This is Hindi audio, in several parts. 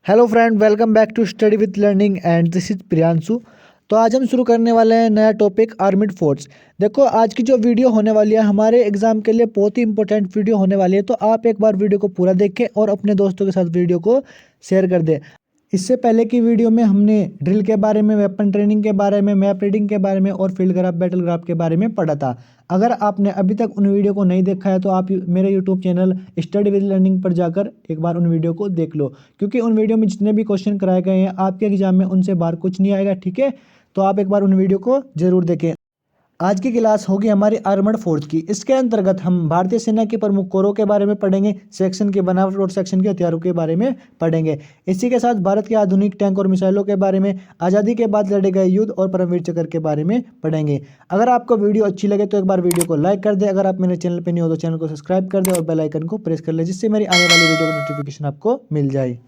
Hello friend, welcome back to study with learning and this is Priyanshu. तो आज हम शुरू करने वाले हैं नया टॉपिक आर्मिड फोर्स। देखो, आज की जो वीडियो होने वाली है हमारे एग्जाम के लिए बहुत ही इंपॉर्टेंट वीडियो होने वाली है। तो आप एक बार वीडियो को पूरा देखें और अपने दोस्तों के साथ वीडियो को शेयर कर दें। इससे पहले की वीडियो में हमने ड्रिल के बारे में, वेपन ट्रेनिंग के बारे में, मैप रीडिंग के बारे में और फील्ड ग्राफ, बैटल ग्राफ के बारे में पढ़ा था। अगर आपने अभी तक उन वीडियो को नहीं देखा है तो आप मेरे YouTube channel study with learning पर जाकर एक बार उन वीडियो को देख लो, क्योंकि उन वीडियो में जितने भी क्वेश्चन कराए गए हैं आपके एग्जाम में उनसे बाहर कुछ नहीं आएगा। ठीक है, तो आप एक बार उन वीडियो को जरूर देखें। आज की क्लास होगी हमारी आर्मर्ड फोर्स की। इसके अंतर्गत हम भारतीय सेना के प्रमुख कोरों के बारे में पढ़ेंगे, सेक्शन की बनावट और सेक्शन के हथियारों के बारे में पढ़ेंगे। इसी के साथ भारत के आधुनिक टैंक और मिसाइलों के बारे में, आज़ादी के बाद लड़े गए युद्ध और परमवीर चक्र के बारे में पढ़ेंगे। अगर आपको वीडियो अच्छी लगे तो एक बार वीडियो को लाइक कर दे। अगर आप मेरे चैनल पर नहीं हो तो चैनल को सब्सक्राइब कर दे और बेल आइकन को प्रेस कर ले, जिससे मेरी आने वाली वीडियो का नोटिफिकेशन आपको मिल जाए।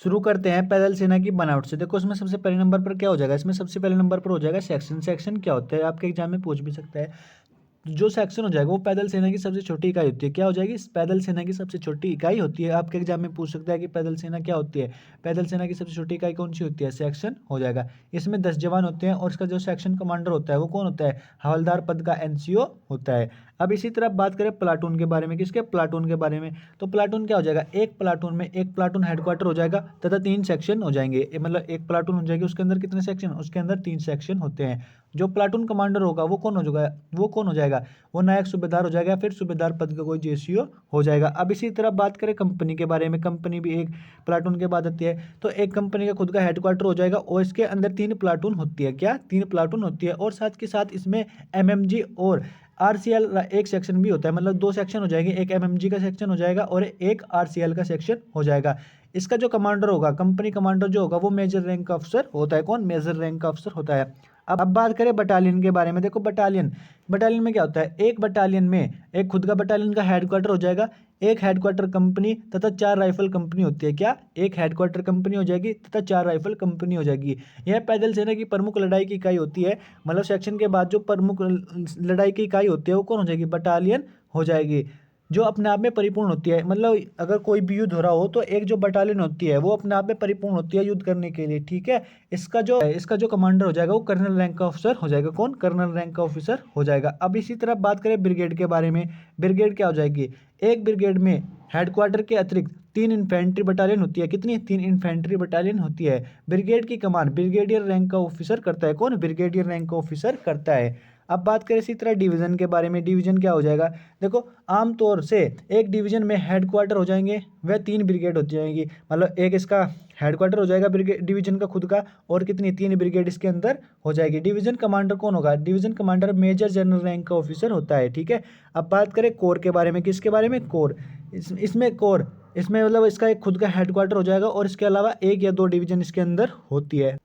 शुरू करते हैं पैदल सेना की बनावट से। देखो, इसमें सबसे पहले नंबर पर क्या हो जाएगा, इसमें सबसे पहले नंबर पर हो जाएगा सेक्शन। सेक्शन क्या होता है आपके एग्जाम में पूछ भी सकता है। जो सेक्शन हो जाएगा वो पैदल सेना की सबसे छोटी इकाई होती है। क्या हो जाएगी, पैदल सेना की सबसे छोटी इकाई होती है। आपके एग्जाम में पूछ सकता है कि पैदल सेना क्या होती है। पैदल सेना की सबसे छोटी इकाई कौन सी होती है, सेक्शन हो जाएगा। इसमें 10 जवान होते हैं और इसका जो सेक्शन कमांडर होता है वो कौन होता है, हवलदार पद का एनसीओ होता है। अब इसी तरह बात करें प्लाटून के बारे में, किसके, प्लाटून के बारे में। तो प्लाटून क्या हो जाएगा, एक प्लाटून में एक प्लाटून हेडक्वार्टर हो जाएगा तथा 3 सेक्शन हो जाएंगे। मतलब एक प्लाटून हो जाएगी, उसके अंदर कितने सेक्शन, उसके अंदर 3 सेक्शन होते हैं। जो प्लाटून कमांडर होगा वो कौन हो जाएगा, वो नायक सूबेदार हो जाएगा या फिर सूबेदार पद का कोई जेसीओ हो जाएगा। अब इसी तरह बात करें कंपनी के बारे में, कंपनी भी एक प्लाटून के बाद आती है। तो एक कंपनी का खुद का हेडक्वार्टर हो जाएगा और इसके अंदर 3 प्लाटून होती है। क्या, 3 प्लाटून होती है। और साथ के साथ इसमें एमएमजी और आरसीएल एक सेक्शन भी होता है। मतलब 2 सेक्शन हो जाएंगे, एक एमएमजी का सेक्शन हो जाएगा और एक आरसीएल का सेक्शन हो जाएगा। इसका जो कमांडर होगा, कंपनी कमांडर जो होगा वो मेजर रैंक का अफसर होता है। कौन, मेजर रैंक का अफसर होता है। अब बात करें बटालियन के बारे में। देखो, बटालियन बटालियन में क्या होता है, एक बटालियन में एक खुद का बटालियन का हेडक्वार्टर हो जाएगा, एक हेडक्वार्टर कंपनी तथा 4 राइफल कंपनी होती है। क्या, एक हेडक्वार्टर कंपनी हो जाएगी तथा 4 राइफल कंपनी हो जाएगी। यह पैदल सेना की प्रमुख लड़ाई की इकाई होती है। मतलब सेक्शन के बाद जो प्रमुख लड़ाई की इकाई होती है वो कौन हो जाएगी, बटालियन हो जाएगी, जो अपने आप में परिपूर्ण होती है। मतलब अगर कोई भी युद्ध हो रहा हो तो एक जो बटालियन होती है वो अपने आप में परिपूर्ण होती है युद्ध करने के लिए। ठीक है, इसका जो कमांडर हो जाएगा वो कर्नल रैंक का ऑफिसर हो जाएगा। कौन, कर्नल रैंक का ऑफिसर हो जाएगा। अब इसी तरह बात करें ब्रिगेड के बारे में। ब्रिगेड क्या हो जाएगी, एक ब्रिगेड में हेडक्वार्टर के अतिरिक्त 3 इन्फेंट्री बटालियन होती है। कितनी, 3 इन्फेंट्री बटालियन होती है। ब्रिगेड की कमान ब्रिगेडियर रैंक का ऑफिसर करता है। कौन, ब्रिगेडियर रैंक का ऑफिसर करता है। अब बात करें इसी तरह डिवीजन के बारे में। डिवीजन क्या हो जाएगा, देखो आमतौर से एक डिवीजन में हेडक्वार्टर हो जाएंगे वह 3 ब्रिगेड हो जाएंगी। मतलब एक इसका हेडक्वार्टर हो जाएगा ब्रिगेड डिवीजन का खुद का, और कितनी, 3 ब्रिगेड इसके अंदर हो जाएगी। डिवीजन कमांडर कौन होगा, division commander major general rank का ऑफिसर होता है। ठीक है, अब बात करें कोर के बारे में। किसके बारे में, कोर। इसमें कोर, इसमें मतलब इसका एक खुद का हेडक्वार्टर हो जाएगा और इसके अलावा 1 या 2 डिवीजन इसके अंदर होती है।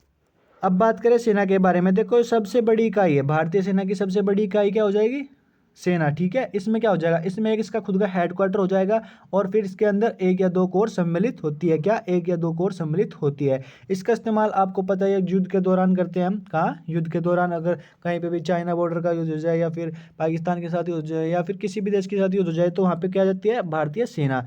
अब बात करें सेना के बारे में। देखो, सबसे बड़ी इकाई है भारतीय सेना की, सबसे बड़ी इकाई क्या हो जाएगी, सेना। ठीक है, इसमें क्या हो जाएगा, इसमें एक इसका खुद का हेडक्वार्टर हो जाएगा और फिर इसके अंदर 1 या 2 कोर सम्मिलित होती है। क्या, 1 या 2 कोर सम्मिलित होती है। इसका इस्तेमाल आपको पता है युद्ध के दौरान करते हैं हम। कहाँ, युद्ध के दौरान अगर कहीं पे भी चाइना बॉर्डर का युद्ध हो जाए या फिर पाकिस्तान के साथ युद्ध हो जाए या फिर किसी भी देश के साथ युद्ध हो जाए तो वहाँ पे क्या जाती है, भारतीय सेना।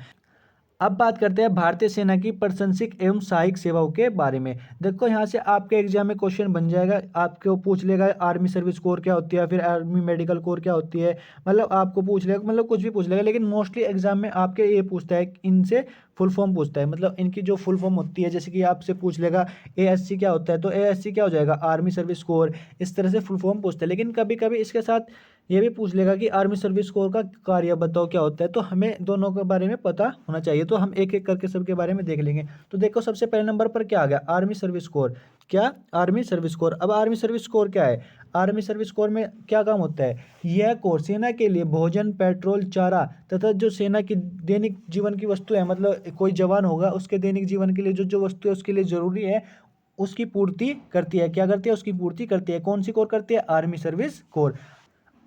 अब बात करते हैं भारतीय सेना की प्रशंसक एवं सहायक सेवाओं के बारे में। देखो, यहाँ से आपके एग्जाम में क्वेश्चन बन जाएगा, आपको पूछ लेगा आर्मी सर्विस कोर क्या होती है, फिर आर्मी मेडिकल कोर क्या होती है। मतलब आपको पूछ लेगा, मतलब कुछ भी पूछ लेगा, लेकिन मोस्टली एग्जाम में आपके ये पूछता है, इनसे फुल फॉर्म पूछता है। मतलब इनकी जो फुल फॉर्म होती है, जैसे कि आपसे पूछ लेगा एएससी क्या होता है, तो एएससी क्या हो जाएगा, आर्मी सर्विस कोर। इस तरह से फुल फॉर्म पूछता है। लेकिन कभी कभी इसके साथ ये भी पूछ लेगा कि आर्मी सर्विस कोर का कार्य बताओ क्या होता है। तो हमें दोनों के बारे में पता होना चाहिए। तो हम एक एक करके सबके बारे में देख लेंगे। तो देखो, सबसे पहले नंबर पर क्या आ गया, आर्मी सर्विस कोर। क्या, आर्मी सर्विस कोर। अब आर्मी सर्विस कोर क्या है, आर्मी सर्विस कोर में क्या काम होता है, यह कोर सेना के लिए भोजन, पेट्रोल, चारा तथा जो सेना की दैनिक जीवन की वस्तु है, मतलब कोई जवान होगा उसके दैनिक जीवन के लिए जो जो वस्तु है उसके लिए जरूरी है उसकी पूर्ति करती है। क्या करती है, उसकी पूर्ति करती है। कौन सी कोर करती है, आर्मी सर्विस कोर।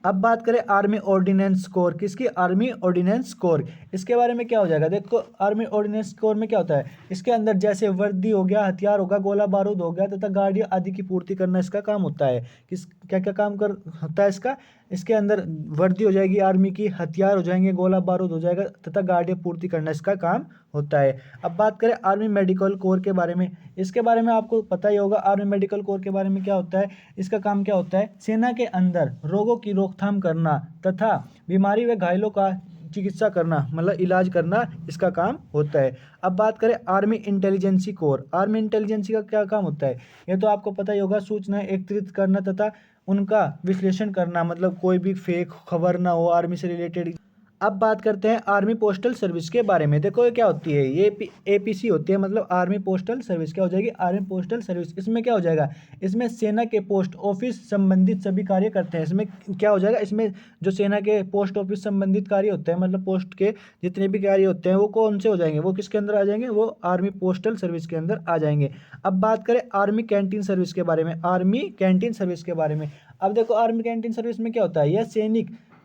अब बात करें आर्मी ऑर्डिनेंस कोर, किसकी, आर्मी ऑर्डिनेंस कोर। इसके बारे में क्या हो जाएगा, देखो आर्मी ऑर्डिनेंस कोर में क्या होता है, इसके अंदर जैसे वर्दी हो गया, हथियार होगा, गोला बारूद हो गया तथा गाड़ियां आदि की पूर्ति करना इसका काम होता है। किस क्या क्या काम कर होता है इसका, इसके अंदर वर्दी हो जाएगी आर्मी की, हथियार हो जाएंगे, गोला बारूद हो जाएगा तथा गार्डियन पूर्ति करना इसका काम होता है। अब बात करें आर्मी मेडिकल कोर के बारे में, इसके बारे में आपको पता ही होगा आर्मी मेडिकल कोर के बारे में क्या होता है। इसका काम क्या होता है, सेना के अंदर रोगों की रोकथाम करना तथा बीमारी व घायलों का चिकित्सा करना, मतलब इलाज करना इसका काम होता है। अब बात करें army intelligence corps, army intelligence का क्या काम होता है, ये तो आपको पता ही होगा, सूचनाएं एकत्रित करना तथा उनका विश्लेषण करना, मतलब कोई भी फेक खबर ना हो आर्मी से रिलेटेड। अब बात करते हैं आर्मी पोस्टल सर्विस के बारे में। देखो ये क्या होती है, ये एपीसी होती है, मतलब आर्मी पोस्टल सर्विस। क्या हो जाएगी, आर्मी पोस्टल सर्विस। इसमें क्या हो जाएगा, इसमें सेना के पोस्ट ऑफिस संबंधित सभी कार्य करते हैं। इसमें क्या हो जाएगा, इसमें जो सेना के पोस्ट ऑफिस संबंधित कार्य होते हैं, मतलब पोस्ट के जितने भी कार्य होते हैं वो कौन से हो जाएंगे, वो किसके अंदर आ जाएंगे, वो आर्मी पोस्टल सर्विस के अंदर आ जाएंगे। अब बात करें आर्मी कैंटीन सर्विस के बारे में, आर्मी कैंटीन सर्विस के बारे में। अब देखो आर्मी कैंटीन सर्विस में क्या होता है,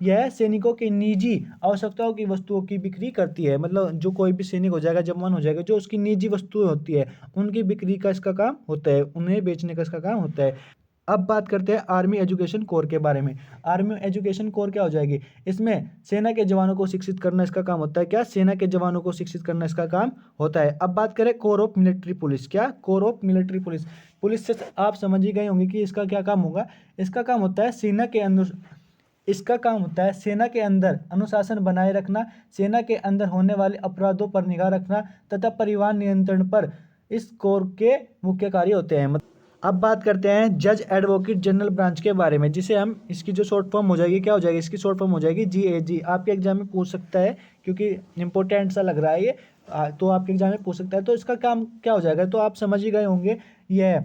यह सैनिकों की निजी आवश्यकताओं की वस्तुओं की बिक्री करती है। मतलब जो कोई भी सैनिक हो जाएगा, जवान हो जाएगा, जो उसकी निजी वस्तुएं होती है उनकी बिक्री का इसका काम होता है, उन्हें बेचने का इसका काम होता है। अब बात करते हैं आर्मी एजुकेशन कोर के बारे में। आर्मी एजुकेशन कोर क्या हो जाएगी, इसमें सेना के जवानों को शिक्षित करना इसका काम होता है। क्या, सेना के जवानों को शिक्षित करना इसका काम होता है। अब बात करें कोर ऑफ मिलिट्री पुलिस, क्या, core of military police. Police से आप समझ ही गए होंगे कि इसका क्या काम होगा। इसका काम होता है सेना के अंदर, इसका काम होता है सेना के अंदर अनुशासन बनाए रखना, सेना के अंदर होने वाले अपराधों पर निगाह रखना तथा परिवहन नियंत्रण पर इस कोर के मुख्य कार्य होते हैं। अब बात करते हैं जज एडवोकेट जनरल ब्रांच के बारे में, जिसे हम, इसकी जो शॉर्ट फॉर्म हो जाएगी, क्या हो जाएगी, इसकी शॉर्ट फॉर्म हो जाएगी जीएजी। आपके एग्जाम में पूछ सकता है, क्योंकि इंपॉर्टेंट सा लग रहा है ये, तो आपके एग्जाम में पूछ सकता है। तो इसका काम क्या हो जाएगा, तो आप समझ ही गए होंगे। यह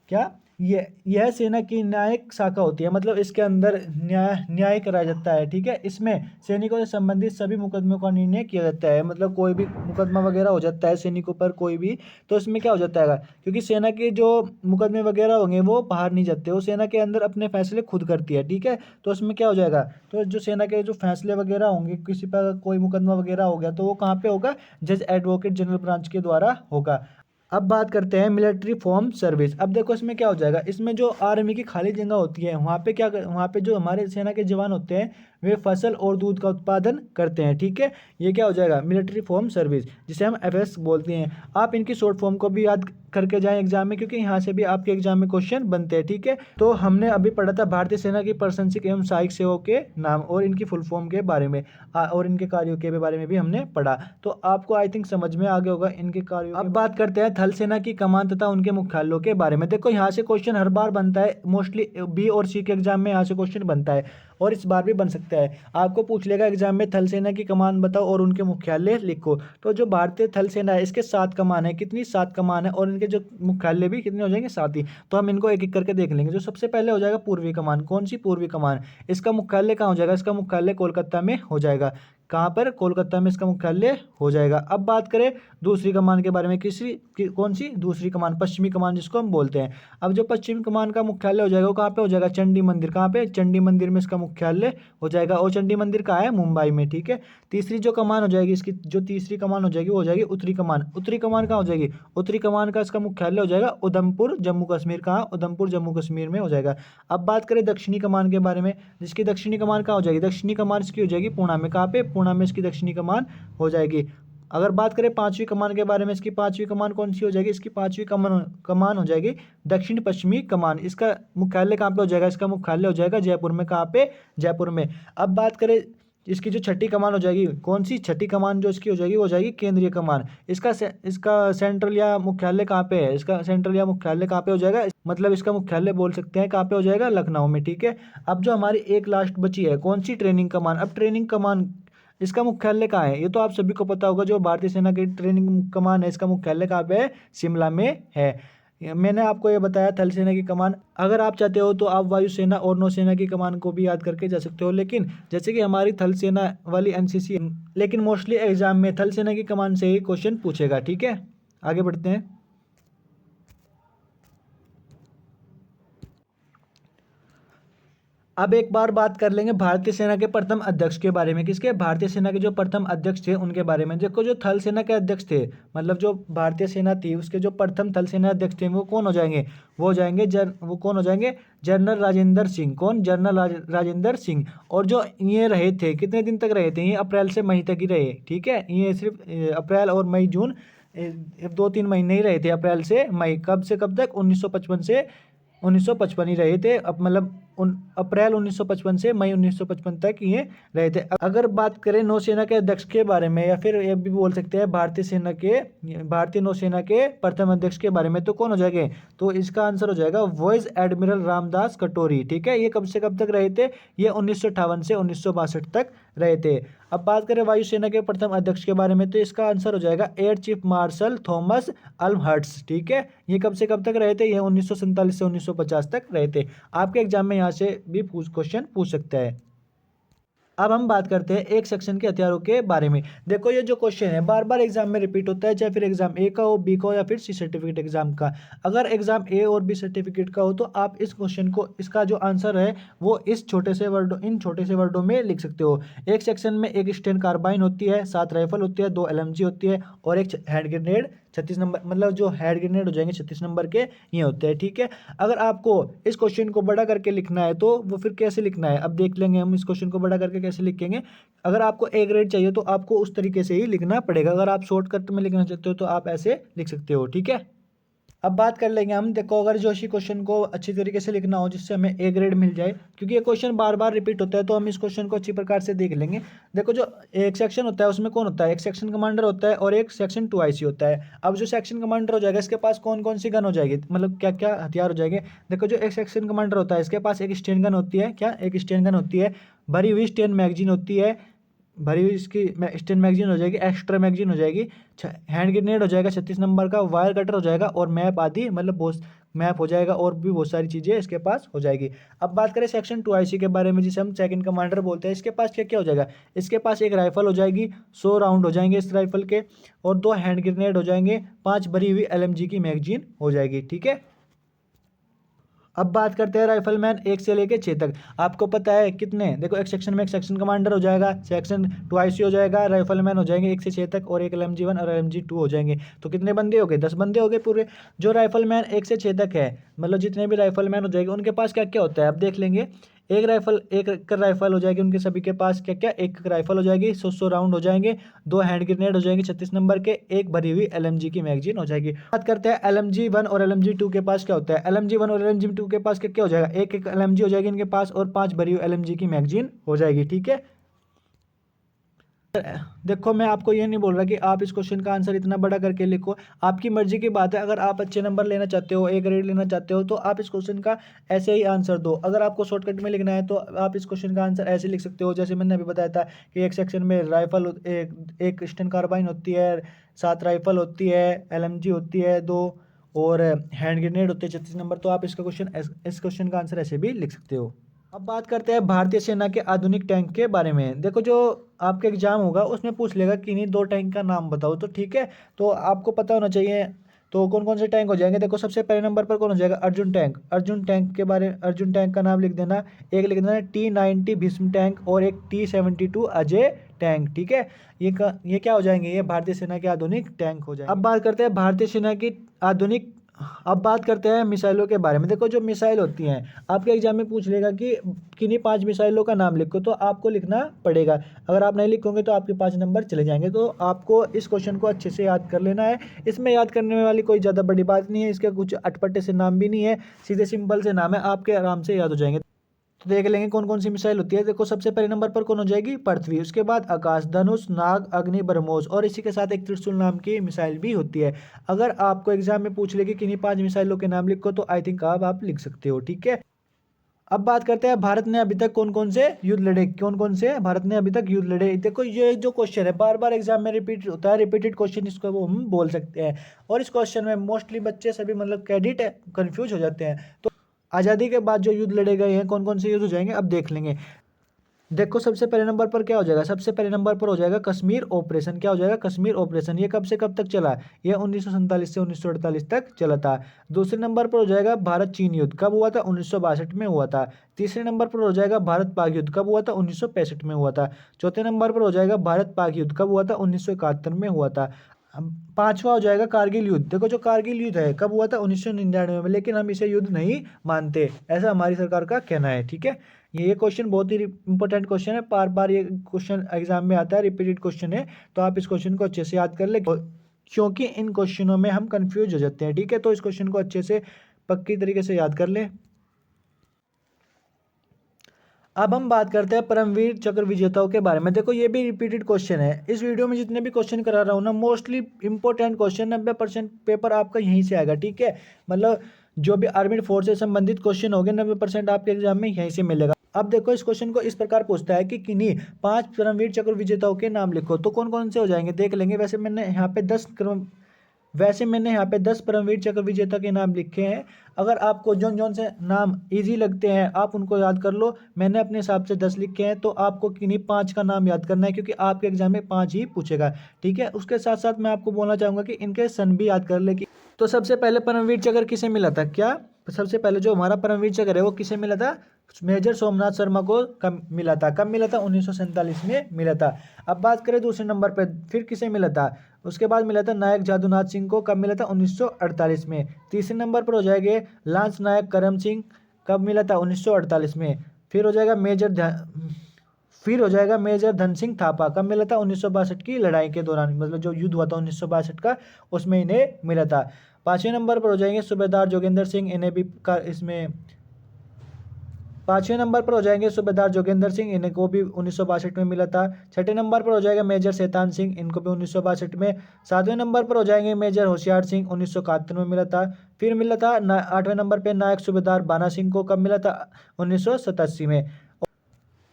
क्या, यह सेना की न्यायिक शाखा होती है, मतलब इसके अंदर न्याय कराया जाता है। ठीक है, इसमें सैनिकों से संबंधित सभी मुकदमों का निर्णय किया जाता है। मतलब कोई भी मुकदमा वगैरह हो जाता है सैनिकों पर कोई भी, तो इसमें क्या हो जाता है, क्योंकि सेना के जो मुकदमे वगैरह होंगे वो बाहर नहीं जाते, वो सेना के अंदर अपने फैसले खुद करती है। ठीक है, तो इसमें क्या हो जाएगा, तो जो सेना के जो फैसले वगैरह होंगे, किसी पर कोई मुकदमा वगैरह हो गया तो वो कहाँ पे होगा, जज एडवोकेट जनरल ब्रांच के द्वारा होगा। अब बात करते हैं मिलिट्री फॉर्म सर्विस। अब देखो इसमें क्या हो जाएगा, इसमें जो आर्मी की खाली जगह होती है वहाँ पे वहाँ पे जो हमारे सेना के जवान होते हैं वे फसल और दूध का उत्पादन करते हैं। ठीक है, ये क्या हो जाएगा, मिलिट्री फॉर्म सर्विस, जिसे हम एफएस बोलते हैं। आप इनकी शॉर्ट फॉर्म को भी याद करके जाएं एग्जाम में, क्योंकि यहाँ से भी आपके एग्जाम में क्वेश्चन बनते हैं। ठीक है, तो हमने अभी पढ़ा था भारतीय सेना की प्रशंसक एवं सहायक सेवाओं के नाम और इनकी फुल फॉर्म के बारे में, और इनके कार्यों के बारे में भी हमने पढ़ा। तो आपको आई थिंक समझ में आ गया होगा इनके कार्यों। अब बात करते हैं थल सेना की कमान तथा उनके मुख्यालयों के बारे में। देखो यहाँ से क्वेश्चन हर बार बनता है, मोस्टली बी और सी के एग्जाम में यहाँ से क्वेश्चन बनता है, और इस बार भी बन सकता है। आपको पूछ लेगा एग्जाम में थल सेना की कमान बताओ और उनके मुख्यालय लिखो। तो जो भारतीय थल सेना है इसके 7 कमान है, कितनी, 7 कमान है, और इनके जो मुख्यालय भी कितने हो जाएंगे, 7 ही। तो हम इनको एक एक करके देख लेंगे। जो सबसे पहले हो जाएगा पूर्वी कमान, कौन सी, पूर्वी कमान। इसका मुख्यालय कहाँ हो जाएगा, इसका मुख्यालय कोलकाता में हो जाएगा। कहाँ पर, कोलकाता में इसका मुख्यालय हो जाएगा। अब बात करें दूसरी कमान के बारे में, कौन सी, दूसरी कमान, पश्चिमी कमान जिसको हम बोलते हैं। अब जो पश्चिमी कमान का मुख्यालय हो जाएगा वो कहाँ पे हो जाएगा, चंडी मंदिर। कहाँ पे, चंडी मंदिर में इसका मुख्यालय हो जाएगा, और चंडी मंदिर कहाँ है, मुंबई में। ठीक है, तीसरी जो कमान हो जाएगी, इसकी जो तीसरी कमान हो जाएगी वो हो जाएगी उत्तरी कमान। उत्तरी कमान कहाँ हो जाएगी, उत्तरी कमान का इसका मुख्यालय हो जाएगा उधमपुर, जम्मू कश्मीर। कहाँ, उधमपुर, जम्मू कश्मीर में हो जाएगा। अब बात करें दक्षिणी कमान के बारे में, जिसकी दक्षिणी कमान कहाँ हो जाएगी, दक्षिणी कमान इसकी हो जाएगी पूना में। कहाँ पे, पूना में इसकी दक्षिणी कमान हो जाएगी। अगर बात करें पांचवी कमान के बारे में, इसकी पांचवी कमान कौन सी हो जाएगी, इसकी पांचवी कमान हो जाएगी दक्षिण पश्चिमी कमान। इसका मुख्यालय कहाँ पे हो जाएगा, इसका मुख्यालय हो जाएगा जयपुर में। कहाँ पे, जयपुर में। अब बात करें इसकी जो छठी कमान हो जाएगी, कौन सी, छठी कमान जो इसकी हो जाएगी वो हो जाएगी केंद्रीय कमान। इसका सेंट्रल या मुख्यालय कहाँ पे है, इसका सेंट्रल या मुख्यालय कहाँ पे हो जाएगा, मतलब इसका मुख्यालय बोल सकते हैं कहाँ पे हो जाएगा, लखनऊ में। ठीक है, अब जो हमारी एक लास्ट बची है, कौन सी, ट्रेनिंग कमान। अब ट्रेनिंग कमान इसका मुख्यालय कहाँ है, ये तो आप सभी को पता होगा, जो भारतीय सेना की ट्रेनिंग कमान है इसका मुख्यालय कहाँ पे है, शिमला में है। मैंने आपको ये बताया थल सेना की कमान। अगर आप चाहते हो तो आप वायुसेना और नौसेना की कमान को भी याद करके जा सकते हो, लेकिन जैसे कि हमारी थल सेना वाली एनसीसी, लेकिन मोस्टली एग्जाम में थल सेना की कमान से ही क्वेश्चन पूछेगा। ठीक है, आगे बढ़ते हैं। अब एक बार बात कर लेंगे भारतीय सेना के प्रथम अध्यक्ष के बारे में। किसके? भारतीय सेना के जो प्रथम अध्यक्ष थे उनके बारे में। देखो जो थल सेना के अध्यक्ष थे, मतलब जो भारतीय सेना थी उसके जो प्रथम थल सेना अध्यक्ष थे वो कौन हो जाएंगे? वो हो जाएंगे वो कौन हो जाएंगे? जनरल राजेंद्र सिंह। कौन? जनरल राजेंद्र सिंह। और जो ये रहे थे, कितने दिन तक रहे थे? ये अप्रैल से मई तक ही रहे। ठीक है, ये सिर्फ अप्रैल और मई जून 2-3 महीने ही रहे थे, अप्रैल से मई। कब से कब तक? 1955 से 1955 ही रहे थे। अब मतलब अप्रैल 1955 से मई 1955 तक ये रहे थे। अगर बात करें नौसेना के अध्यक्ष के बारे में, या फिर ये भी बोल सकते हैं भारतीय नौसेना के प्रथम अध्यक्ष के बारे में, तो कौन हो जाएंगे? तो इसका आंसर हो जाएगा वाइस एडमिरल रामदास कटोरी। ठीक है, ये कब से कब तक रहे थे? ये 1958 से 1962 तक रहे थे। अब बात करें वायुसेना के प्रथम अध्यक्ष के बारे में, तो इसका आंसर हो जाएगा एयर चीफ मार्शल थॉमस अल्महर्ट्स। ठीक है, ये कब से कब तक रहे थे? ये 1947 से 1950 तक रहे थे। आपके एग्जाम में यहाँ से भी क्वेश्चन पूछ सकता है। अब हम बात करते हैं एक सेक्शन के हथियारों के बारे में। देखो ये जो क्वेश्चन है बार बार एग्जाम में रिपीट होता है, चाहे फिर एग्जाम ए का हो, बी का हो, या फिर सी सर्टिफिकेट एग्जाम का। अगर एग्जाम ए और बी सर्टिफिकेट का हो तो आप इस क्वेश्चन को, इसका जो आंसर है वो इन छोटे से वर्डों में लिख सकते हो। एक सेक्शन में एक स्टैंड कार्बाइन होती है, 7 राइफल होती है, 2 LMG होती है और एक हैंड ग्रेनेड 36 नंबर, मतलब जो हैंड ग्रेनेड हो जाएंगे 36 नंबर के ये होते हैं। ठीक है, अगर आपको इस क्वेश्चन को बड़ा करके लिखना है तो वो फिर कैसे लिखना है, अब देख लेंगे हम इस क्वेश्चन को बड़ा करके कैसे लिखेंगे। अगर आपको ए ग्रेड चाहिए तो आपको उस तरीके से ही लिखना पड़ेगा। अगर आप शॉर्टकट में लिखना चाहते हो तो आप ऐसे लिख सकते हो। ठीक है, अब बात कर लेंगे हम। देखो अगर जो इसी क्वेश्चन को अच्छी तरीके से लिखना हो जिससे हमें ए ग्रेड मिल जाए, क्योंकि ये क्वेश्चन बार बार रिपीट होता है, तो हम इस क्वेश्चन को अच्छी प्रकार से देख लेंगे। देखो जो एक सेक्शन होता है उसमें कौन होता है? एक सेक्शन कमांडर होता है और एक सेक्शन 2IC होता है। अब जो सेक्शन कमांडर हो जाएगा इसके पास कौन कौन सी गन हो जाएगी, मतलब क्या क्या हथियार हो जाएंगे? देखो जो एक सेक्शन कमांडर होता है इसके पास एक स्टेन गन होती है। क्या? एक स्टेन गन होती है। भरी हुई स्टेन मैगजीन होती है, भरी हुई इसकी स्टेन मैगजीन हो जाएगी, एक्स्ट्रा मैगजीन हो जाएगी। हैंड ग्रेनेड हो जाएगा 36 नंबर का, वायर कटर हो जाएगा और मैप आदि, मतलब बहुत मैप हो जाएगा और भी बहुत सारी चीज़ें इसके पास हो जाएगी। अब बात करें सेक्शन 2IC के बारे में, जिसे हम सेकंड कमांडर बोलते हैं, इसके पास क्या क्या हो जाएगा? इसके पास एक राइफल हो जाएगी, 100 राउंड हो जाएंगे इस राइफल के, और 2 हैंड ग्रेनेड हो जाएंगे, 5 भरी हुई LMG की मैगजीन हो जाएगी। ठीक है, अब बात करते हैं राइफलमैन 1 से लेके 6 तक। आपको पता है कितने? देखो एक सेक्शन में एक सेक्शन कमांडर हो जाएगा, सेक्शन 2IC हो जाएगा, राइफलमैन हो जाएंगे 1 से 6 तक, और एक LMG 1 और LMG 2 हो जाएंगे। तो कितने बंदे हो गए? 10 बंदे हो गए पूरे। जो राइफलमैन 1 से 6 तक है, मतलब जितने भी राइफलमैन हो जाएंगे उनके पास क्या क्या होता है अब देख लेंगे। एक राइफल हो जाएगी उनके सभी के पास। क्या क्या? एक राइफल हो जाएगी, 100 राउंड हो जाएंगे, 2 हैंड ग्रेनेड हो जाएंगे 36 नंबर के, एक भरी हुई LMG की मैगजीन हो जाएगी। बात करते हैं LMG 1 और LMG 2 के पास क्या होता है। LMG 1 और LMG 2 के पास क्या क्या हो जाएगा? एक LMG हो जाएगी इनके पास और 5 भरी हुई LMG की मैगजीन हो जाएगी। ठीक है, देखो मैं आपको ये नहीं बोल रहा कि आप इस क्वेश्चन का आंसर इतना बड़ा करके लिखो, आपकी मर्जी की बात है। अगर आप अच्छे नंबर लेना चाहते हो, ए ग्रेड लेना चाहते हो, तो आप इस क्वेश्चन का ऐसे ही आंसर दो। अगर आपको शॉर्टकट में लिखना है तो आप इस क्वेश्चन का आंसर ऐसे लिख सकते हो, जैसे मैंने अभी बताया था कि एक सेक्शन में राइफल एक स्टन कार्बाइन होती है, 7 राइफल होती है, LMG होती है 2, और हैंड ग्रेनेड होते हैं 36 नंबर। तो आप इस क्वेश्चन का आंसर ऐसे भी लिख सकते हो। अब बात करते हैं भारतीय सेना के आधुनिक टैंक के बारे में। देखो जो आपका एग्जाम होगा उसमें पूछ लेगा कि नहीं 2 टैंक का नाम बताओ, तो ठीक है, तो आपको पता होना चाहिए। तो कौन कौन से टैंक हो जाएंगे? देखो सबसे पहले नंबर पर कौन हो जाएगा? अर्जुन टैंक का नाम लिख देना। एक लिख देना T90 भीष्म टैंक और एक T72 अजय टैंक। ठीक है, ये क्या हो जाएंगे? ये भारतीय सेना के आधुनिक टैंक हो जाएंगे। अब बात करते हैं भारतीय सेना की आधुनिक अब बात करते हैं मिसाइलों के बारे में। देखो जो मिसाइल होती हैं, आपके एग्जाम में पूछ लेगा कि किन्हीं 5 मिसाइलों का नाम लिखो, तो आपको लिखना पड़ेगा। अगर आप नहीं लिखोगे तो आपके 5 नंबर चले जाएंगे। तो आपको इस क्वेश्चन को अच्छे से याद कर लेना है। इसमें याद करने वाली कोई ज़्यादा बड़ी बात नहीं है, इसके कुछ अटपटे से नाम भी नहीं है, सीधे सिंपल से नाम है, आपके आराम से याद हो जाएंगे। तो देख लेंगे कौन कौन सी मिसाइल होती है। देखो सबसे पहले नंबर पर कौन हो जाएगी? पृथ्वी, उसके बाद आकाश, धनुष, नाग, अग्नि, ब्रह्मोस, और इसी के साथ एक त्रिशूल नाम की मिसाइल भी होती है। अगर आपको एग्जाम में पूछ ले कि किन्हीं 5 मिसाइलों के नाम लिखो, तो आई थिंक आप लिख सकते हो। ठीक है, अब बात करते हैं भारत ने अभी तक कौन कौन से युद्ध लड़े। कौन कौन से भारत ने अभी तक युद्ध लड़े? देखो ये जो क्वेश्चन है बार बार एग्जाम में रिपीट होता है, रिपीटेड क्वेश्चन इसको वो हम बोल सकते हैं। और इस क्वेश्चन में मोस्टली बच्चे सभी, मतलब कैडेट कंफ्यूज हो जाते हैं। तो आज़ादी के बाद जो युद्ध लड़े गए हैं, कौन कौन से युद्ध हो जाएंगे अब देख लेंगे। देखो सबसे पहले नंबर पर क्या हो जाएगा, सबसे पहले नंबर पर हो जाएगा कश्मीर ऑपरेशन। क्या हो जाएगा, कश्मीर ऑपरेशन। ये कब से कब तक चला, ये 1947 से 1948 तक चला था। दूसरे नंबर पर हो जाएगा भारत चीन युद्ध, कब हुआ था, 1962 में हुआ था। तीसरे नंबर पर हो जाएगा भारत पाक युद्ध, कब हुआ था, 1965 में हुआ था। चौथे नंबर पर हो जाएगा भारत पाक युद्ध, कब हुआ था, 1971 में हुआ था। पांचवा हो जाएगा कारगिल युद्ध। देखो जो कारगिल युद्ध है कब हुआ था, 1999 में, लेकिन हम इसे युद्ध नहीं मानते, ऐसा हमारी सरकार का कहना है। ठीक है, ये क्वेश्चन बहुत ही इंपॉर्टेंट क्वेश्चन है, बार बार ये क्वेश्चन एग्जाम में आता है, रिपीटेड क्वेश्चन है, तो आप इस क्वेश्चन को अच्छे से याद कर ले, क्योंकि इन क्वेश्चनों में हम कंफ्यूज हो जाते हैं। ठीक है, तो इस क्वेश्चन को अच्छे से पक्की तरीके से याद कर ले। अब हम बात करते हैं परमवीर चक्र विजेताओं के बारे में। देखो ये भी रिपीटेड क्वेश्चन है, इस वीडियो में जितने भी क्वेश्चन करा रहा हूँ ना, मोस्टली इंपॉर्टेंट क्वेश्चन, 90% पेपर आपका यहीं से आएगा। ठीक है, मतलब जो भी आर्मी फोर्स से संबंधित क्वेश्चन हो गए 90% आपके एग्जाम में यहीं से मिलेगा। अब देखो इस क्वेश्चन को इस प्रकार पूछता है कि किन्हीं 5 परमवीर चक्र विजेताओं के नाम लिखो, तो कौन कौन से हो जाएंगे देख लेंगे। वैसे मैंने यहाँ पे 10 परमवीर चक्र विजेता के नाम लिखे हैं। अगर आपको जौन जौन से नाम इजी लगते हैं आप उनको याद कर लो। मैंने अपने हिसाब से 10 लिखे हैं, तो आपको किन्हीं 5 का नाम याद करना है, क्योंकि आपके एग्जाम में 5 ही पूछेगा। ठीक है, उसके साथ साथ मैं आपको बोलना चाहूँगा कि इनके सन भी याद कर ले। कि तो सबसे पहले परमवीर चक्र किसे मिला था, क्या सबसे पहले जो हमारा परमवीर चक्र है वो किसे मिला था, मेजर सोमनाथ शर्मा को कब मिला था, कब मिला था, 1947 में मिला था। अब बात करें दूसरे नंबर पर फिर किसे मिला था, उसके बाद मिला था नायक जादूनाथ सिंह को, कब मिला था, 1948 में। तीसरे नंबर पर हो जाएंगे लांस नायक करम सिंह, कब मिला था, 1948 में। फिर हो जाएगा मेजर धन सिंह थापा, कब मिला था, 1962 की लड़ाई के दौरान, मतलब जो युद्ध हुआ था 1962 का, उसमें इन्हें मिला था। पांचवें नंबर पर हो जाएंगे सूबेदार जोगेंद्र सिंह, इन्हें भी इसमें पांचवें नंबर पर हो जाएंगे सूबेदार जोगेंद्र सिंह, इन्हें को भी 1962 में मिला था। छठे नंबर पर हो जाएगा मेजर शैतान सिंह, इनको भी 1962 में। सातवें नंबर पर हो जाएंगे मेजर होशियार सिंह, 1971 में मिला था। फिर मिला था आठवें नंबर पर नायक सूबेदार बाना सिंह को, कब मिला था, 1987 में।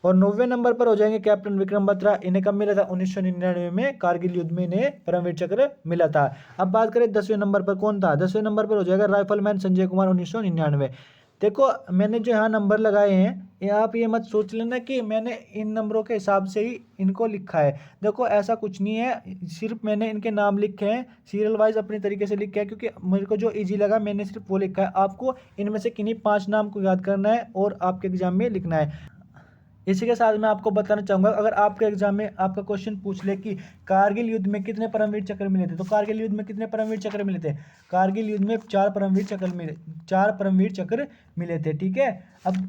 और 9वें नंबर पर हो जाएंगे कैप्टन विक्रम बत्रा, इन्हें कब मिला था, 1999 में, कारगिल युद्ध में इन्हें परमवीर चक्र मिला था। अब बात करें 10वें नंबर पर कौन था, 10वें नंबर पर हो जाएगा राइफलमैन संजय कुमार, 1999। देखो मैंने जो यहाँ नंबर लगाए हैं, ये आप ये मत सोच लेना कि मैंने इन नंबरों के हिसाब से ही इनको लिखा है। देखो ऐसा कुछ नहीं है, सिर्फ मैंने इनके नाम लिखे हैं सीरियल वाइज अपनी तरीके से लिखे हैं, क्योंकि मेरे को जो इजी लगा मैंने सिर्फ वो लिखा है। आपको इनमें से किन्हीं 5 नाम को याद करना है और आपके एग्जाम में लिखना है। इसी के साथ मैं आपको बताना चाहूंगा, अगर आपके एग्जाम में आपका क्वेश्चन पूछ ले कि कारगिल युद्ध में कितने परमवीर चक्र मिले थे, तो कारगिल युद्ध में कितने परमवीर चक्र मिले थे, कारगिल युद्ध में 4 परमवीर चक्र मिले थे। ठीक है, अब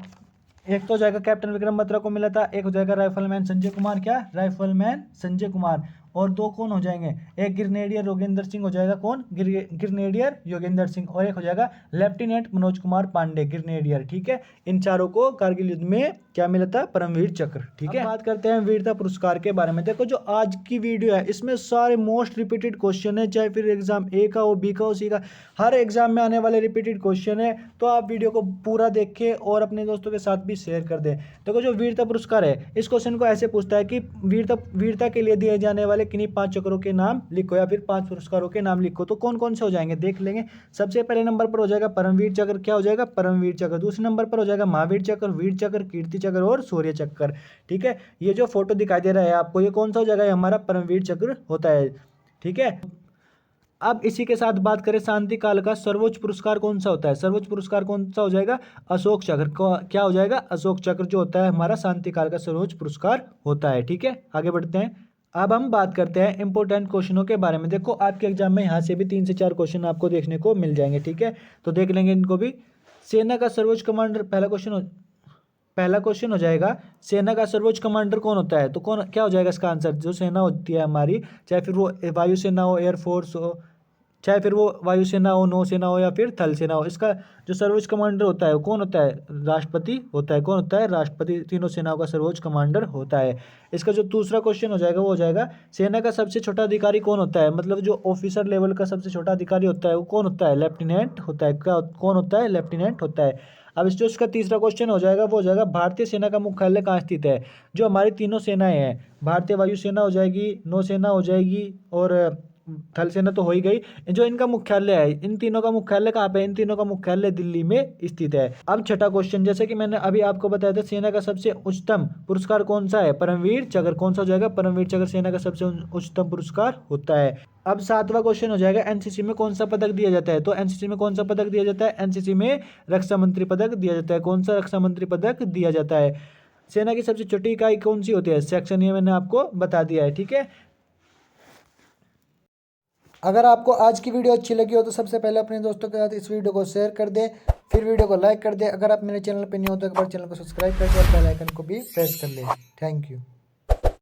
एक तो हो जाएगा कैप्टन विक्रम बत्रा को मिला था, एक हो जाएगा राइफलमैन संजय कुमार, क्या राइफलमैन संजय कुमार, और 2 कौन हो जाएंगे, एक ग्रेनेडियर योगेंद्र सिंह हो जाएगा, कौन ग्रेनेडियर योगेंद्र सिंह, और एक हो जाएगा लेफ्टिनेंट मनोज कुमार पांडे ग्रेनेडियर। ठीक है, इन चारों को कारगिल युद्ध में क्या मिला था, परमवीर चक्र। ठीक है, बात करते हैं वीरता पुरस्कार के बारे में। देखो जो आज की वीडियो है इसमें सारे मोस्ट रिपीटेड क्वेश्चन है, चाहे फिर एग्जाम ए का हो, बी का हो, सी का, हर एग्जाम में आने वाले रिपीटेड क्वेश्चन है। तो आप वीडियो को पूरा देखें और अपने दोस्तों के साथ भी शेयर कर दें। देखो जो वीरता पुरस्कार है इस क्वेश्चन को ऐसे पूछता है कि वीरता के लिए दिए जाने वाले किन्हीं 5 चक्रों के नाम लिखो, या फिर 5 पुरस्कारों के नाम लिखो, तो कौन कौन से हो जाएंगे देख लेंगे। सबसे पहले नंबर पर हो जाएगा परमवीर चक्र, क्या हो जाएगा, परमवीर चक्र। दूसरे नंबर पर हो जाएगा महावीर चक्र, वीर चक्र, कीर्ति चक्र और शौर्य चक्र। ठीक है, ये जो फोटो दिखाई दे रहा है आपको, ये कौन सा हो जाएगा, ये हमारा परमवीर चक्र होता है। ठीक है, अब इसी के साथ बात करें शांति काल का सर्वोच्च पुरस्कार कौन सा होता है, सर्वोच्च पुरस्कार कौन सा हो जाएगा, अशोक चक्र। क्या हो जाएगा, अशोक चक्र जो होता है हमारा शांति काल का सर्वोच्च पुरस्कार होता है। ठीक है, आगे बढ़ते हैं। अब हम बात करते हैं इंपोर्टेंट क्वेश्चनों के बारे में। देखो आपके एग्जाम में यहाँ से भी 3 से 4 क्वेश्चन आपको देखने को मिल जाएंगे। ठीक है, तो देख लेंगे इनको भी। सेना का सर्वोच्च कमांडर, पहला क्वेश्चन हो जाएगा, सेना का सर्वोच्च कमांडर कौन होता है, तो कौन क्या हो जाएगा इसका आंसर, जो सेना होती है हमारी, चाहे फिर वो वायुसेना हो, एयरफोर्स हो, चाहे फिर वो वायुसेना हो, नौसेना हो, या फिर थल सेना हो, इसका जो सर्वोच्च कमांडर होता है वो कौन होता है, राष्ट्रपति होता है। कौन होता है, राष्ट्रपति तीनों सेनाओं का सर्वोच्च कमांडर होता है। इसका जो दूसरा क्वेश्चन हो जाएगा वो हो जाएगा, सेना का सबसे छोटा अधिकारी कौन होता है, मतलब जो ऑफिसर लेवल का सबसे छोटा अधिकारी होता है वो कौन होता है, लेफ्टिनेंट होता है। क्या कौन होता है, लेफ्टिनेंट होता है। अब इस जो इसका तीसरा क्वेश्चन हो जाएगा वो हो जाएगा, भारतीय सेना का मुख्यालय कहाँ स्थित है। जो हमारी तीनों सेनाएं हैं, भारतीय वायुसेना हो जाएगी, नौसेना हो जाएगी और थल सेना तो हो ही गई। जो इनका मुख्यालय है, इन तीनों का मुख्यालय कहाँ पे है? इन तीनों का मुख्यालय दिल्ली में स्थित है। अब छठा क्वेश्चन, जैसे कि मैंने अभी आपको बताया था, सेना का सबसे उच्चतम पुरस्कार कौन सा है? परमवीर चक्र। कौन सा हो जाएगा? परमवीर चक्र सेना का सबसे उच्चतम पुरस्कार होता है। अब सातवां क्वेश्चन हो जाएगा, एनसीसी में कौन सा पदक दिया जाता है? तो एनसीसी में कौन सा पदक दिया जाता है? एनसीसी में रक्षा मंत्री पदक दिया जाता है। कौन सा रक्षा मंत्री पदक दिया जाता है? सेना की सबसे छोटी इकाई कौन सी होती है? सेक्शन, ये मैंने आपको बता दिया है। ठीक है, अगर आपको आज की वीडियो अच्छी लगी हो तो सबसे पहले अपने दोस्तों के साथ इस वीडियो को शेयर कर दें, फिर वीडियो को लाइक कर दें। अगर आप मेरे चैनल पर नहीं हो तो एक बार चैनल को सब्सक्राइब कर दें और बेल आइकन को भी प्रेस कर लें। Thank you.